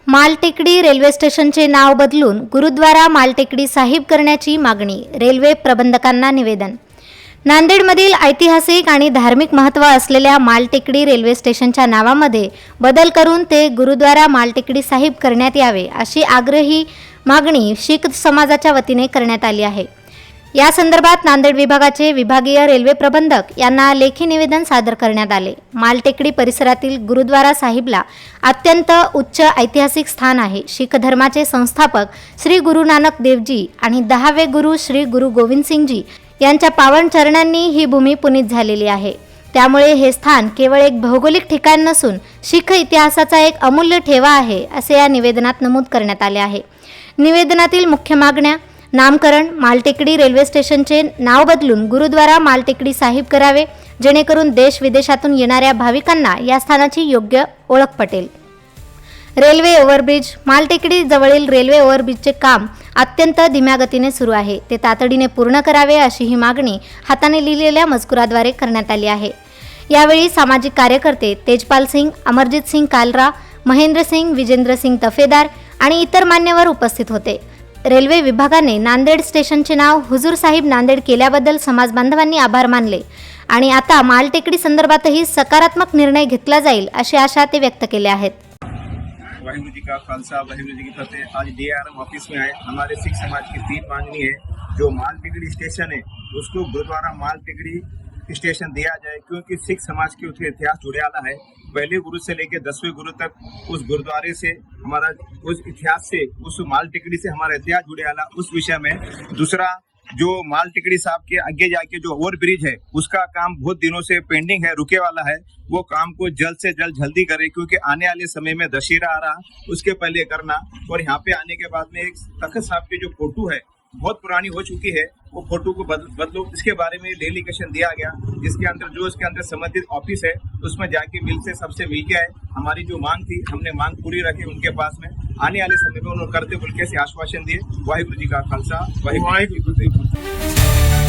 Maltekdi railway स्टेशनचे नाव बदलून गुरुद्वारा मालटेकडी साहिब करण्याची मागणी, रेल्वे प्रबंधकांना निवेदन। नांदेडमधील ऐतिहासिक आणि धार्मिक महत्त्व असलेल्या मालटेकडी रेल्वे स्टेशनच्या नावामध्ये बदल करून ते गुरुद्वारा मालटेकडी साहिब करण्यात यावे, अशी आग्रही मागणी शीख समाजाच्या वतीने करण्यात आली आहे। या संदर्भात नांदेड विभागाचे विभागीय रेल्वे प्रबंधक यांना लेखी निवेदन सादर करण्यात आले। मालटेकडी परिसरातील गुरुद्वारा साहिबला अत्यंत उच्च ऐतिहासिक स्थान आहे। शीख धर्माचे संस्थापक श्री गुरु नानक देवजी आणि 10वे गुरु श्री गुरु गोविंद सिंगजी यांच्या पावन चरणांनी ही भूमी पुनीत झालेली आहे। त्यामुळे हे स्थान केवळ एक भौगोलिक ठिकाण नसून शीख इतिहासाचा एक अमूल्य ठेवा आहे, असे या निवेदनात नमूद करण्यात आले आहे। निवेदनातील मुख्य मागण्या: नामकरण, मालटेकडी रेल्वे स्टेशनचे नाव बदलून गुरुद्वारा मालटेकडी साहिब करावे, जेणेकरून देश विदेशातून येणाऱ्या भाविकांना या स्थानाची योग्य ओळख पटेल। रेल्वे ओव्हरब्रिज: मालटेकडी जवळील रेल्वे ओव्हरब्रिजचे काम अत्यंत धीम्या गतीने सुरू आहे, ते तातडीने पूर्ण करावे, अशी ही मागणी हाताने लिहिलेल्या मजकुराद्वारे करण्यात आली आहे। यावेळी सामाजिक कार्यकर्ते तेजपाल सिंग, अमरजीत सिंग कालरा, महेंद्र सिंग, विजेंद्र सिंग तफेदार आणि इतर मान्यवर उपस्थित होते। रेल्वे विभागाने नांदेड स्टेशनचे नाव हुजूर साहिब नांदेड केल्याबद्दल समाज बांधवांनी आभार मानले आणि आता मालटेकडी संदर्भातही सकारात्मक निर्णय घेतला जाईल, अशी आशा ते व्यक्त केले आहेत। वाहिगुरु जी का खालसा, वाहिगुरु जी की फतेह। आज DRM ऑफिस में आए। हमारे सिख समाज की 3 मांगनी है। जो मालटेकडी स्टेशन है उसको गुरुद्वारा मालटेकडी स्टेशन दिया जाए, क्योंकि सिख समाज के उसके इतिहास जुड़े आला है। पहले गुरु से लेकर 10वें गुरु तक उस गुरुद्वारे से हमारा उस इतिहास से, उस मालटेकडी से हमारा इतिहास जुड़े आला, उस विषय में। दूसरा, जो मालटेकडी साहब के आगे जाके जो ओवर ब्रिज है उसका काम बहुत दिनों से पेंडिंग है, रुके वाला है। वो काम को जल्द से जल्द जल्दी करे, क्योंकि आने वाले समय में दशहरा आ रहा, उसके पहले करना। और यहाँ पे आने के बाद में एक तख्त साहब की जो फोटो है बहुत पुरानी हो चुकी है, वो फोटो को बदलो, इसके बारे में डेलीगेशन दिया गया, जिसके अंदर जो इसके अंदर संबंधित ऑफिस है उसमें जाके मिल से सबसे मिल के आए। हमारी जो मांग थी हमने मांग पूरी रखी उनके पास में। आने वाले समय में उन्होंने करते बोल के आश्वासन दिए। वाहिगुरु जी का खालसा, वाहिगुरु जी की फतेह।